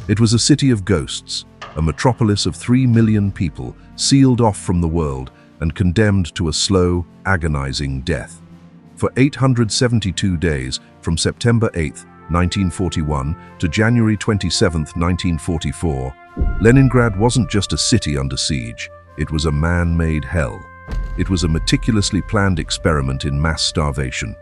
It was a city of ghosts, a metropolis of 3 million people, sealed off from the world and condemned to a slow, agonizing death. For 872 days, from September 8, 1941 to January 27, 1944, Leningrad wasn't just a city under siege, it was a man-made hell. It was a meticulously planned experiment in mass starvation.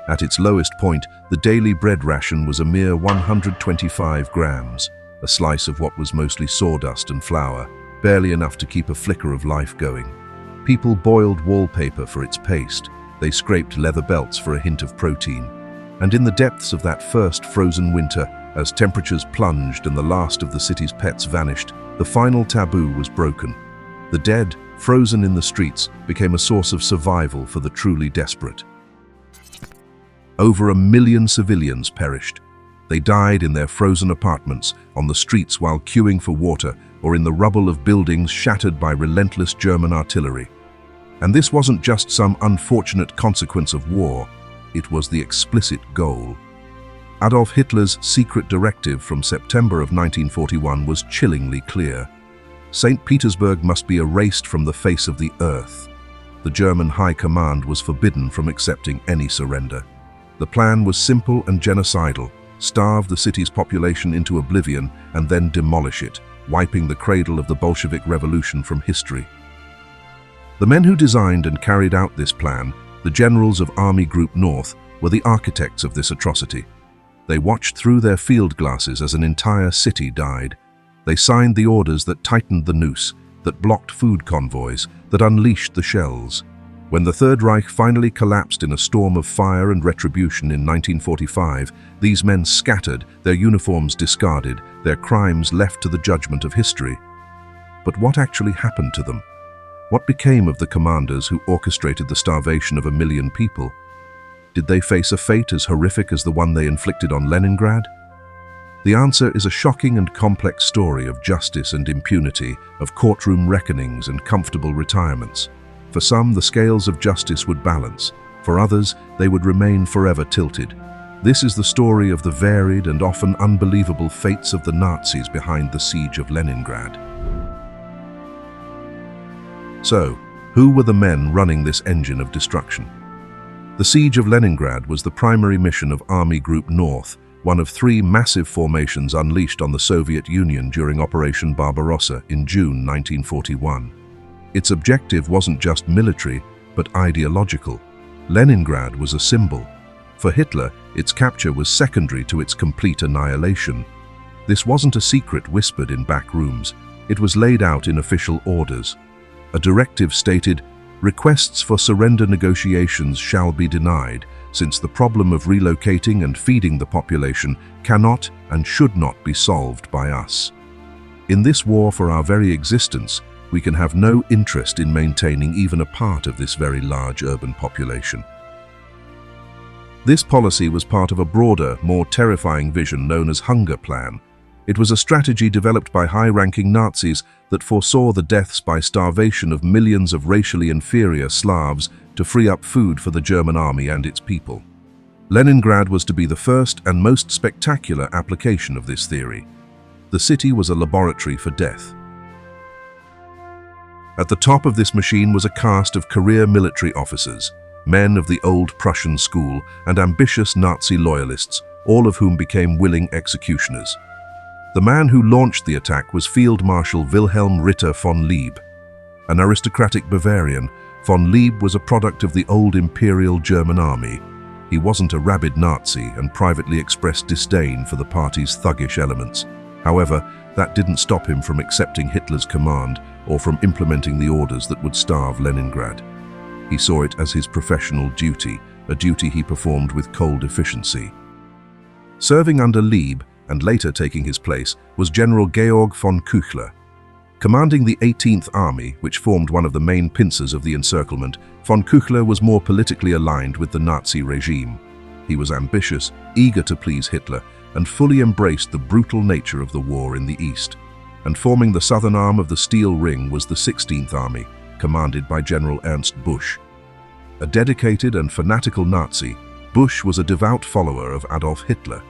At its lowest point, the daily bread ration was a mere 125 grams, a slice of what was mostly sawdust and flour, barely enough to keep a flicker of life going. People boiled wallpaper for its paste, they scraped leather belts for a hint of protein. And in the depths of that first frozen winter, as temperatures plunged and the last of the city's pets vanished, the final taboo was broken. The dead, frozen in the streets, became a source of survival for the truly desperate. Over 1 million civilians perished. They died in their frozen apartments, on the streets while queuing for water, or in the rubble of buildings shattered by relentless German artillery. And this wasn't just some unfortunate consequence of war, it was the explicit goal. Adolf Hitler's secret directive from September of 1941 was chillingly clear. St. Petersburg must be erased from the face of the earth. The German High Command was forbidden from accepting any surrender. The plan was simple and genocidal: starve the city's population into oblivion and then demolish it, wiping the cradle of the Bolshevik Revolution from history. The men who designed and carried out this plan, the generals of Army Group North, were the architects of this atrocity. They watched through their field glasses as an entire city died. They signed the orders that tightened the noose, that blocked food convoys, that unleashed the shells. When the Third Reich finally collapsed in a storm of fire and retribution in 1945, these men scattered, their uniforms discarded, their crimes left to the judgment of history. But what actually happened to them? What became of the commanders who orchestrated the starvation of 1 million people? Did they face a fate as horrific as the one they inflicted on Leningrad? The answer is a shocking and complex story of justice and impunity, of courtroom reckonings and comfortable retirements. For some, the scales of justice would balance. For others, they would remain forever tilted. This is the story of the varied and often unbelievable fates of the Nazis behind the Siege of Leningrad. So, who were the men running this engine of destruction? The Siege of Leningrad was the primary mission of Army Group North, one of 3 massive formations unleashed on the Soviet Union during Operation Barbarossa in June 1941. Its objective wasn't just military, but ideological. Leningrad was a symbol. For Hitler, its capture was secondary to its complete annihilation. This wasn't a secret whispered in back rooms. It was laid out in official orders. A directive stated, "Requests for surrender negotiations shall be denied, since the problem of relocating and feeding the population cannot and should not be solved by us. In this war for our very existence, we can have no interest in maintaining even a part of this very large urban population." This policy was part of a broader, more terrifying vision known as Hunger Plan. It was a strategy developed by high-ranking Nazis that foresaw the deaths by starvation of millions of racially inferior Slavs to free up food for the German army and its people. Leningrad was to be the first and most spectacular application of this theory. The city was a laboratory for death. At the top of this machine was a cast of career military officers, men of the old Prussian school and ambitious Nazi loyalists, all of whom became willing executioners. The man who launched the attack was Field Marshal Wilhelm Ritter von Leeb. An aristocratic Bavarian, von Leeb was a product of the old Imperial German army. He wasn't a rabid Nazi and privately expressed disdain for the party's thuggish elements. However, that didn't stop him from accepting Hitler's command or from implementing the orders that would starve Leningrad. He saw it as his professional duty, a duty he performed with cold efficiency. Serving under Leeb, and later taking his place, was General Georg von Küchler. Commanding the 18th Army, which formed one of the main pincers of the encirclement, von Küchler was more politically aligned with the Nazi regime. He was ambitious, eager to please Hitler, and fully embraced the brutal nature of the war in the East. And forming the southern arm of the Steel Ring was the 16th Army, commanded by General Ernst Busch. A dedicated and fanatical Nazi, Busch was a devout follower of Adolf Hitler.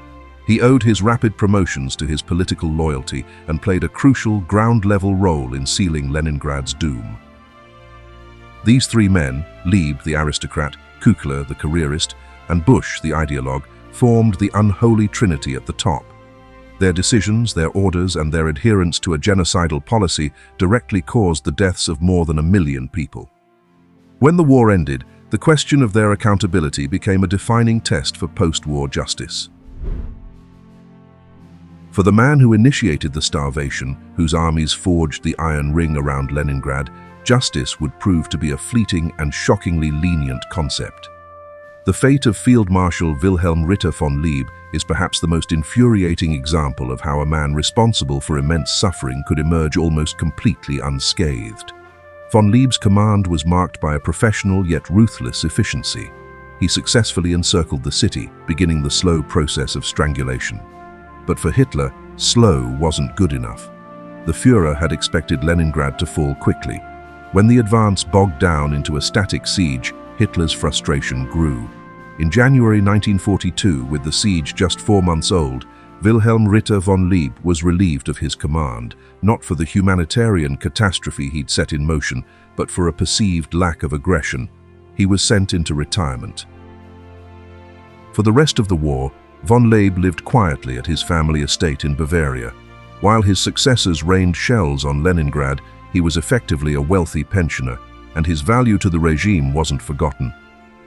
He owed his rapid promotions to his political loyalty and played a crucial ground-level role in sealing Leningrad's doom. These three men, Leeb, the aristocrat, Küchler, the careerist, and Busch, the ideologue, formed the unholy trinity at the top. Their decisions, their orders, and their adherence to a genocidal policy directly caused the deaths of more than 1 million people. When the war ended, the question of their accountability became a defining test for post-war justice. For the man who initiated the starvation, whose armies forged the iron ring around Leningrad, justice would prove to be a fleeting and shockingly lenient concept. The fate of Field Marshal Wilhelm Ritter von Leeb is perhaps the most infuriating example of how a man responsible for immense suffering could emerge almost completely unscathed. Von Leeb's command was marked by a professional yet ruthless efficiency. He successfully encircled the city, beginning the slow process of strangulation. But for Hitler, slow wasn't good enough. The Führer had expected Leningrad to fall quickly. When the advance bogged down into a static siege, Hitler's frustration grew. In January 1942, with the siege just 4 months old, Wilhelm Ritter von Leeb was relieved of his command, not for the humanitarian catastrophe he'd set in motion, but for a perceived lack of aggression. He was sent into retirement. For the rest of the war, von Leeb lived quietly at his family estate in Bavaria. While his successors rained shells on Leningrad, he was effectively a wealthy pensioner, and his value to the regime wasn't forgotten.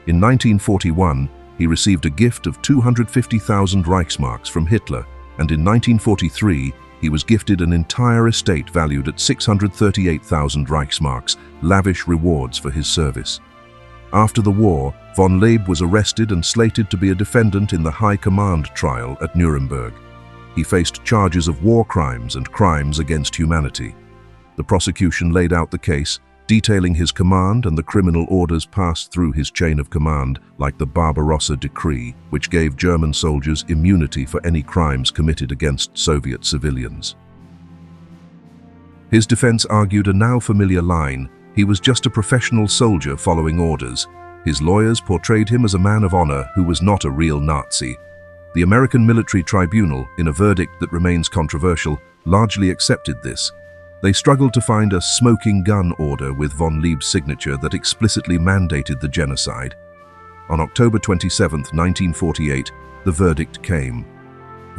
In 1941, he received a gift of 250,000 Reichsmarks from Hitler, and in 1943, he was gifted an entire estate valued at 638,000 Reichsmarks, lavish rewards for his service. After the war, von Leeb was arrested and slated to be a defendant in the High Command trial at Nuremberg. He faced charges of war crimes and crimes against humanity. The prosecution laid out the case, detailing his command and the criminal orders passed through his chain of command, like the Barbarossa Decree, which gave German soldiers immunity for any crimes committed against Soviet civilians. His defense argued a now familiar line: he was just a professional soldier following orders. His lawyers portrayed him as a man of honor who was not a real Nazi. The American military tribunal, in a verdict that remains controversial, largely accepted this. They struggled to find a smoking gun order with von Leeb's signature that explicitly mandated the genocide. On October 27, 1948, the verdict came.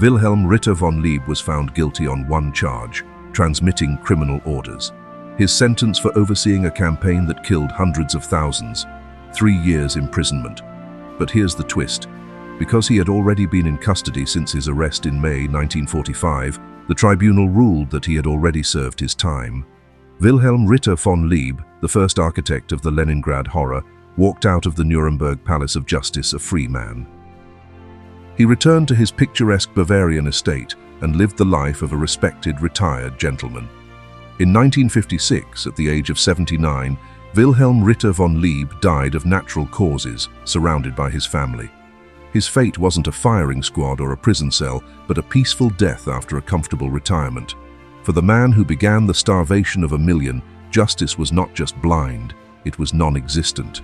Wilhelm Ritter von Leeb was found guilty on one charge: transmitting criminal orders. His sentence for overseeing a campaign that killed hundreds of thousands: 3 years imprisonment. But here's the twist. Because he had already been in custody since his arrest in May 1945, the tribunal ruled that he had already served his time. Wilhelm Ritter von Leeb, the first architect of the Leningrad horror, walked out of the Nuremberg Palace of Justice a free man. He returned to his picturesque Bavarian estate and lived the life of a respected retired gentleman. In 1956, at the age of 79, Wilhelm Ritter von Leeb died of natural causes, surrounded by his family. His fate wasn't a firing squad or a prison cell, but a peaceful death after a comfortable retirement. For the man who began the starvation of 1 million, justice was not just blind, it was non-existent.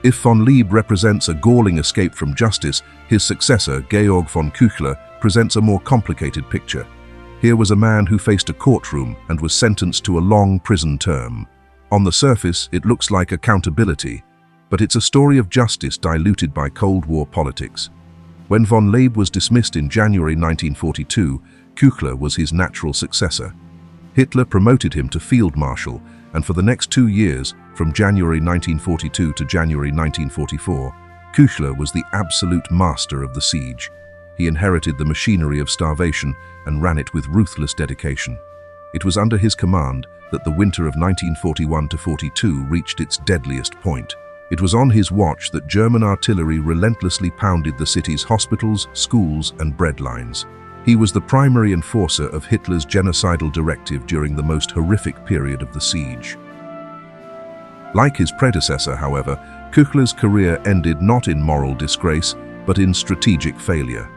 If von Leeb represents a galling escape from justice, his successor, Georg von Küchler, presents a more complicated picture. Here was a man who faced a courtroom and was sentenced to a long prison term. On the surface, it looks like accountability, but it's a story of justice diluted by Cold War politics. When von Leeb was dismissed in January 1942, Küchler was his natural successor. Hitler promoted him to Field Marshal, and for the next 2 years, from January 1942 to January 1944, Küchler was the absolute master of the siege. He inherited the machinery of starvation and ran it with ruthless dedication. It was under his command that the winter of 1941-42 reached its deadliest point. It was on his watch that German artillery relentlessly pounded the city's hospitals, schools, and bread lines. He was the primary enforcer of Hitler's genocidal directive during the most horrific period of the siege. Like his predecessor, however, Küchler's career ended not in moral disgrace, but in strategic failure.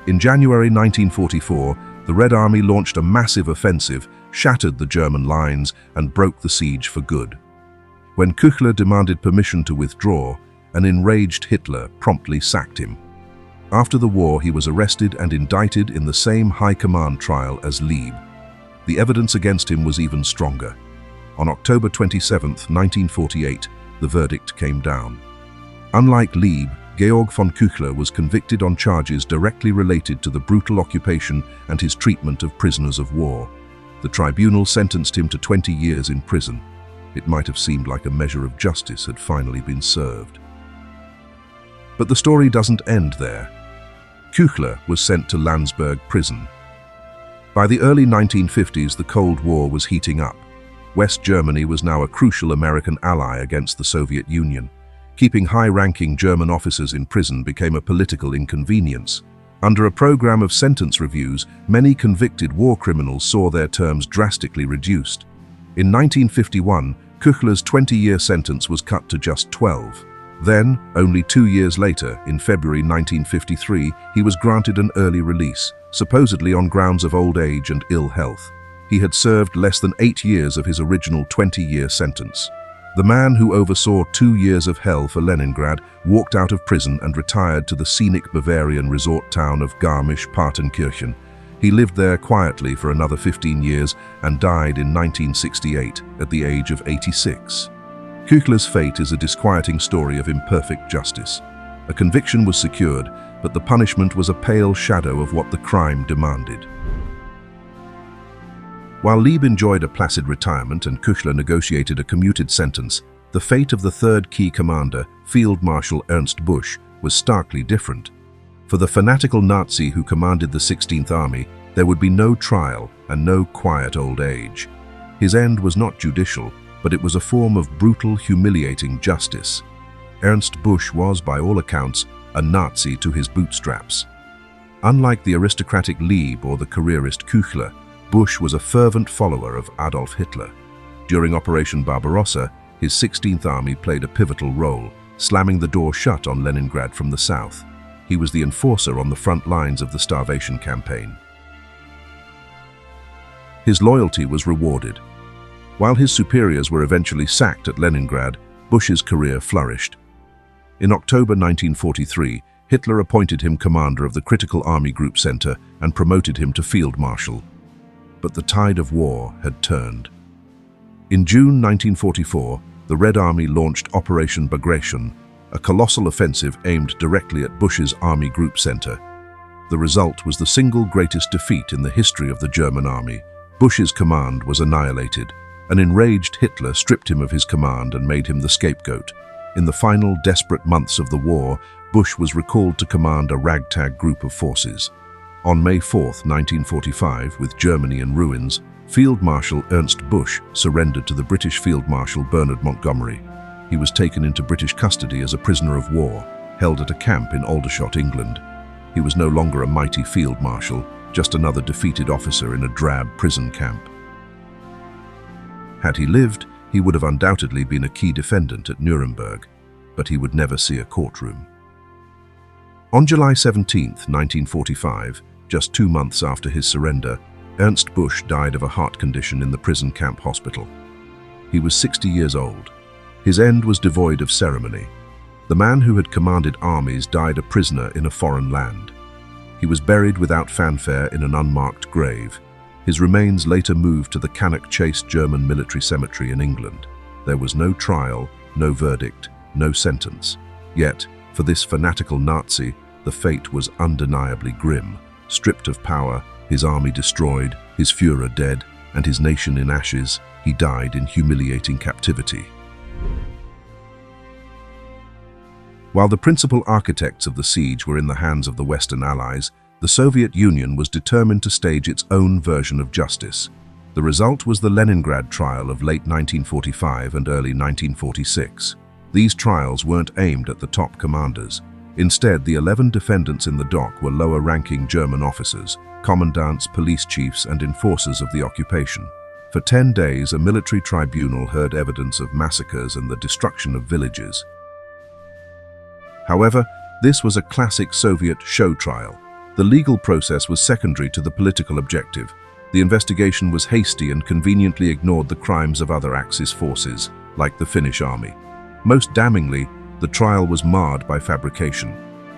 In January 1944, the Red Army launched a massive offensive, shattered the German lines, and broke the siege for good. When Küchler demanded permission to withdraw, an enraged Hitler promptly sacked him. After the war, he was arrested and indicted in the same high command trial as Leeb. The evidence against him was even stronger. On October 27, 1948, the verdict came down. Unlike Leeb, Georg von Küchler was convicted on charges directly related to the brutal occupation and his treatment of prisoners of war. The tribunal sentenced him to 20 years in prison. It might have seemed like a measure of justice had finally been served. But the story doesn't end there. Küchler was sent to Landsberg prison. By the early 1950s, the Cold War was heating up. West Germany was now a crucial American ally against the Soviet Union. Keeping high-ranking German officers in prison became a political inconvenience. Under a program of sentence reviews, many convicted war criminals saw their terms drastically reduced. In 1951, Küchler's 20-year sentence was cut to just 12. Then, only 2 years later, in February 1953, he was granted an early release, supposedly on grounds of old age and ill health. He had served less than 8 years of his original 20-year sentence. The man who oversaw 2 years of hell for Leningrad walked out of prison and retired to the scenic Bavarian resort town of Garmisch-Partenkirchen. He lived there quietly for another 15 years and died in 1968 at the age of 86. Küchler's fate is a disquieting story of imperfect justice. A conviction was secured, but the punishment was a pale shadow of what the crime demanded. While Leeb enjoyed a placid retirement and Küchler negotiated a commuted sentence, the fate of the third key commander, Field Marshal Ernst Busch, was starkly different. For the fanatical Nazi who commanded the 16th Army, there would be no trial and no quiet old age. His end was not judicial, but it was a form of brutal, humiliating justice. Ernst Busch was, by all accounts, a Nazi to his bootstraps. Unlike the aristocratic Leeb or the careerist Küchler, Busch was a fervent follower of Adolf Hitler. During Operation Barbarossa, his 16th Army played a pivotal role, slamming the door shut on Leningrad from the south. He was the enforcer on the front lines of the starvation campaign. His loyalty was rewarded. While his superiors were eventually sacked at Leningrad, Busch's career flourished. In October 1943, Hitler appointed him commander of the Critical Army Group Center and promoted him to Field Marshal. But the tide of war had turned. In June 1944, the Red Army launched Operation Bagration, a colossal offensive aimed directly at Busch's Army Group Center. The result was the single greatest defeat in the history of the German army. Busch's command was annihilated. An enraged Hitler stripped him of his command and made him the scapegoat. In the final desperate months of the war, Busch was recalled to command a ragtag group of forces. On May 4, 1945, with Germany in ruins, Field Marshal Ernst Busch surrendered to the British Field Marshal Bernard Montgomery. He was taken into British custody as a prisoner of war, held at a camp in Aldershot, England. He was no longer a mighty field marshal, just another defeated officer in a drab prison camp. Had he lived, he would have undoubtedly been a key defendant at Nuremberg, but he would never see a courtroom. On July 17, 1945, just 2 months after his surrender, Ernst Busch died of a heart condition in the prison camp hospital. He was 60 years old. His end was devoid of ceremony. The man who had commanded armies died a prisoner in a foreign land. He was buried without fanfare in an unmarked grave. His remains later moved to the Cannock Chase German military cemetery in England. There was no trial, no verdict, no sentence. Yet, for this fanatical Nazi, the fate was undeniably grim. Stripped of power, his army destroyed, his Führer dead, and his nation in ashes, he died in humiliating captivity. While the principal architects of the siege were in the hands of the Western Allies, the Soviet Union was determined to stage its own version of justice. The result was the Leningrad trial of late 1945 and early 1946. These trials weren't aimed at the top commanders. Instead, the 11 defendants in the dock were lower-ranking German officers, commandants, police chiefs, and enforcers of the occupation. For 10 days, a military tribunal heard evidence of massacres and the destruction of villages. However, this was a classic Soviet show trial. The legal process was secondary to the political objective. The investigation was hasty and conveniently ignored the crimes of other Axis forces, like the Finnish army. Most damningly, the trial was marred by fabrication.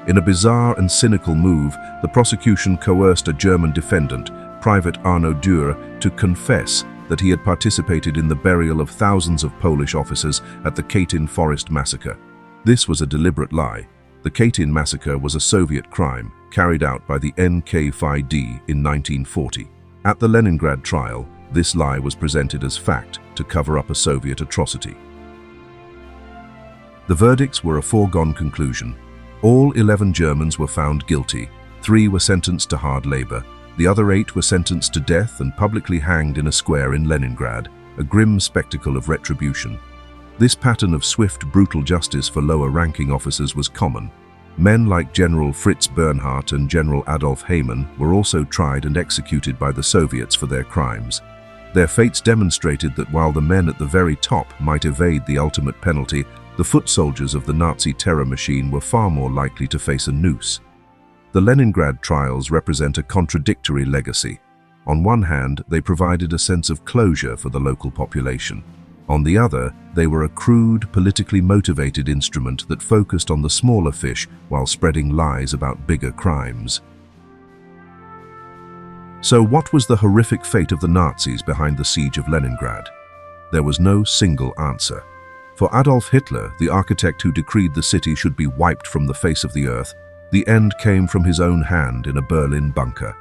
In a bizarre and cynical move, the prosecution coerced a German defendant, Private Arno Dürer, to confess that he had participated in the burial of thousands of Polish officers at the Katyn Forest massacre. This was a deliberate lie. The Katyn massacre was a Soviet crime carried out by the NKVD in 1940. At the Leningrad trial, this lie was presented as fact to cover up a Soviet atrocity. The verdicts were a foregone conclusion. All 11 Germans were found guilty. 3 were sentenced to hard labor. The other 8 were sentenced to death and publicly hanged in a square in Leningrad, a grim spectacle of retribution. This pattern of swift, brutal justice for lower-ranking officers was common. Men like General Fritz Bernhardt and General Adolf Hayman were also tried and executed by the Soviets for their crimes. Their fates demonstrated that while the men at the very top might evade the ultimate penalty, the foot soldiers of the Nazi terror machine were far more likely to face a noose. The Leningrad trials represent a contradictory legacy. On one hand, they provided a sense of closure for the local population. On the other, they were a crude, politically motivated instrument that focused on the smaller fish while spreading lies about bigger crimes. So what was the horrific fate of the Nazis behind the Siege of Leningrad? There was no single answer. For Adolf Hitler, the architect who decreed the city should be wiped from the face of the earth, the end came from his own hand in a Berlin bunker.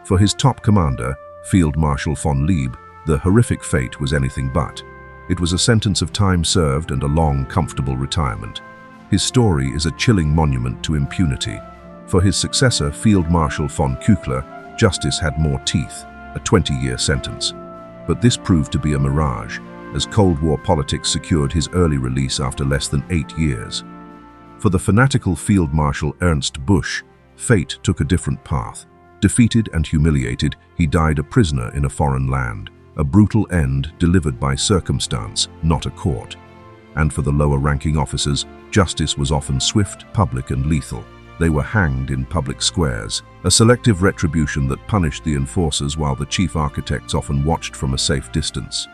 For his top commander, Field Marshal von Leeb, the horrific fate was anything but. It was a sentence of time served and a long, comfortable retirement. His story is a chilling monument to impunity. For his successor, Field Marshal von Küchler, justice had more teeth, a 20-year sentence. But this proved to be a mirage, as Cold War politics secured his early release after less than 8 years. For the fanatical Field Marshal Ernst Busch, fate took a different path. Defeated and humiliated, he died a prisoner in a foreign land, a brutal end delivered by circumstance, not a court. And for the lower-ranking officers, justice was often swift, public, and lethal. They were hanged in public squares, a selective retribution that punished the enforcers while the chief architects often watched from a safe distance.